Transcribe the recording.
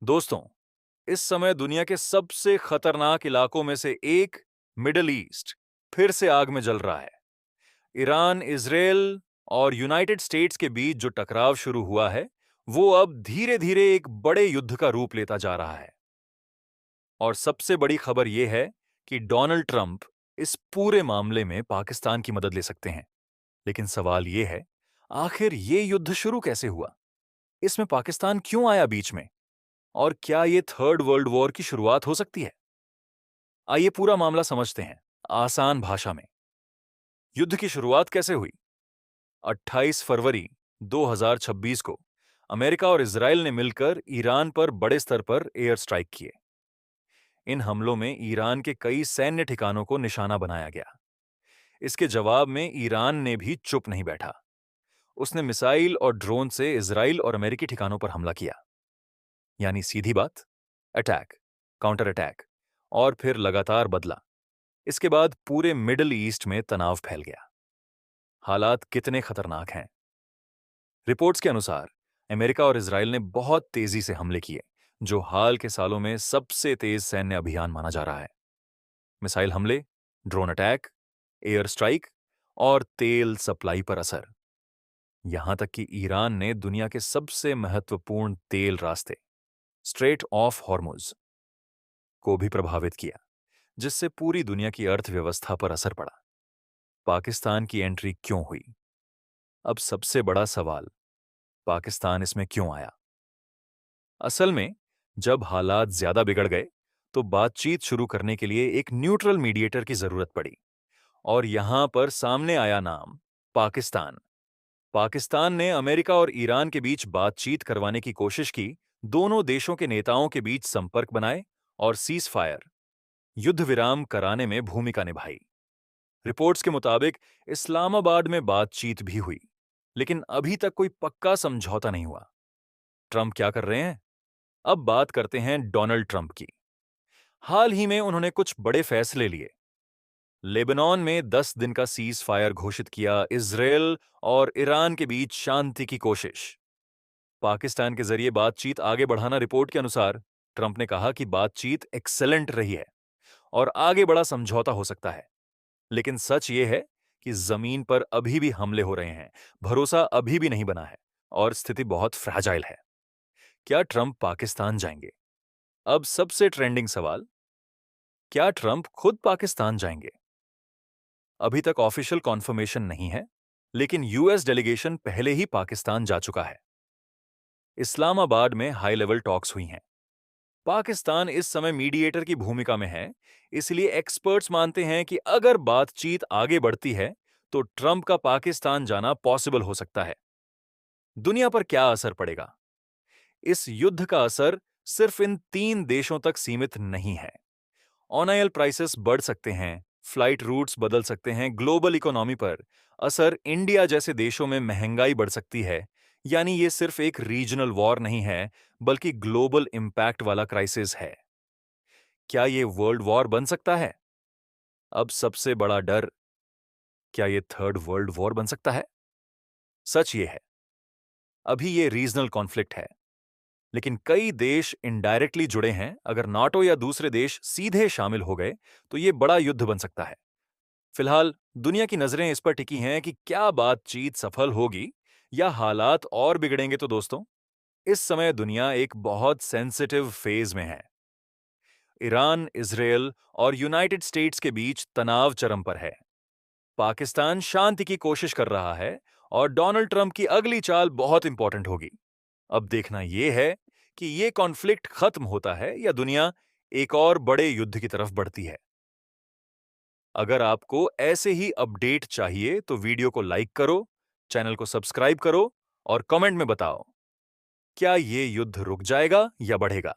दोस्तों, इस समय दुनिया के सबसे खतरनाक इलाकों में से एक मिडल ईस्ट फिर से आग में जल रहा है। ईरान, इजरायल और यूनाइटेड स्टेट्स के बीच जो टकराव शुरू हुआ है, वो अब धीरे-धीरे एक बड़े युद्ध का रूप लेता जा रहा है। और सबसे बड़ी खबर यह है कि डोनाल्ड ट्रंप इस पूरे मामले में पाकिस्तान की मदद ले सकते हैं। लेकिन सवाल यह है, आखिर ये युद्ध शुरू कैसे हुआ? इसमें पाकिस्तान क्यों आया बीच में? और क्या ये थर्ड वर्ल्ड वॉर की शुरुआत हो सकती है? आइए पूरा मामला समझते हैं, आसान भाषा में। युद्ध की शुरुआत कैसे हुई? 28 फरवरी 2026 को अमेरिका और इजराइल ने मिलकर ईरान पर बड़े स्तर पर एयर स्ट्राइक किए। इन हमलों में ईरान के कई सैन्य ठिकानों को निशाना बनाया गया। इसके जवाब में ईरान ने भी चुप नहीं बैठा। उसने मिसाइल और ड्रोन से इजराइल और अमेरिकी ठिकानों पर हमला किया। यानी सीधी बात, अटैक, काउंटर अटैक और फिर लगातार बदला। इसके बाद पूरे मिडिल ईस्ट में तनाव फैल गया। हालात कितने खतरनाक हैं? रिपोर्ट्स के अनुसार अमेरिका और इजराइल ने बहुत तेजी से हमले किए, जो हाल के सालों में सबसे तेज सैन्य अभियान माना जा रहा है। मिसाइल हमले, ड्रोन अटैक, एयर स्ट्राइक और तेल सप्लाई पर असर। यहां तक कि ईरान ने दुनिया के सबसे महत्वपूर्ण तेल रास्ते, स्ट्रेट ऑफ हॉर्मुज, को भी प्रभावित किया, जिससे पूरी दुनिया की अर्थव्यवस्था पर असर पड़ा। पाकिस्तान की एंट्री क्यों हुई? अब सबसे बड़ा सवाल, पाकिस्तान इसमें क्यों आया? असल में जब हालात ज्यादा बिगड़ गए, तो बातचीत शुरू करने के लिए एक न्यूट्रल मीडिएटर की जरूरत पड़ी। और यहां पर सामने आया नाम पाकिस्तान। पाकिस्तान ने अमेरिका और ईरान के बीच बातचीत करवाने की कोशिश की, दोनों देशों के नेताओं के बीच संपर्क बनाए और सीज फायर, युद्ध विराम कराने में भूमिका निभाई। रिपोर्ट्स के मुताबिक इस्लामाबाद में बातचीत भी हुई, लेकिन अभी तक कोई पक्का समझौता नहीं हुआ। ट्रंप क्या कर रहे हैं? अब बात करते हैं डोनाल्ड ट्रंप की। हाल ही में उन्होंने कुछ बड़े फैसले लिए। लेबनान में 10 दिन का सीज फायर घोषित किया, इजरायल और ईरान के बीच शांति की कोशिश। पाकिस्तान के जरिए बातचीत आगे बढ़ाना। रिपोर्ट के अनुसार ट्रंप ने कहा कि बातचीत एक्सेलेंट रही है और आगे बड़ा समझौता हो सकता है। लेकिन सच यह है कि जमीन पर अभी भी हमले हो रहे हैं, भरोसा अभी भी नहीं बना है और स्थिति बहुत फ्रैजाइल है। क्या ट्रंप पाकिस्तान जाएंगे? अब सबसे ट्रेंडिंग सवाल, क्या ट्रंप खुद पाकिस्तान जाएंगे? अभी तक ऑफिशियल कॉन्फर्मेशन नहीं है, लेकिन यूएस डेलीगेशन पहले ही पाकिस्तान जा चुका है। इस्लामाबाद में हाई लेवल टॉक्स हुई हैं। पाकिस्तान इस समय मीडिएटर की भूमिका में है, इसलिए एक्सपर्ट्स मानते हैं कि अगर बातचीत आगे बढ़ती है, तो ट्रंप का पाकिस्तान जाना पॉसिबल हो सकता है। दुनिया पर क्या असर पड़ेगा? इस युद्ध का असर सिर्फ इन 3 देशों तक सीमित नहीं है। ऑयल प्राइसेस बढ़ सकते हैं, फ्लाइट रूट्स बदल सकते हैं, ग्लोबल इकोनॉमी पर असर, इंडिया जैसे देशों में महंगाई बढ़ सकती है। यानी ये सिर्फ एक रीजनल वॉर नहीं है, बल्कि ग्लोबल इंपैक्ट वाला क्राइसिस है। क्या ये वर्ल्ड वॉर बन सकता है? अब सबसे बड़ा डर, क्या ये थर्ड वर्ल्ड वॉर बन सकता है? सच ये है, अभी ये रीजनल कॉन्फ्लिक्ट है, लेकिन कई देश इनडायरेक्टली जुड़े हैं। अगर नाटो या दूसरे देश सीधे शामिल हो गए, तो ये बड़ा युद्ध बन सकता है। फिलहाल दुनिया की नजरें इस पर टिकी हैं कि क्या बातचीत सफल होगी या हालात और बिगड़ेंगे। तो दोस्तों, इस समय दुनिया एक बहुत सेंसिटिव फेज में है। ईरान, इजरायल और यूनाइटेड स्टेट्स के बीच तनाव चरम पर है। पाकिस्तान शांति की कोशिश कर रहा है और डोनाल्ड ट्रंप की अगली चाल बहुत इंपॉर्टेंट होगी। अब देखना यह है कि यह कॉन्फ्लिक्ट खत्म होता है या दुनिया एक और बड़े युद्ध की तरफ बढ़ती है। अगर आपको ऐसे ही अपडेट चाहिए तो वीडियो को लाइक करो, चैनल को सब्सक्राइब करो और कमेंट में बताओ, क्या यह युद्ध रुक जाएगा या बढ़ेगा?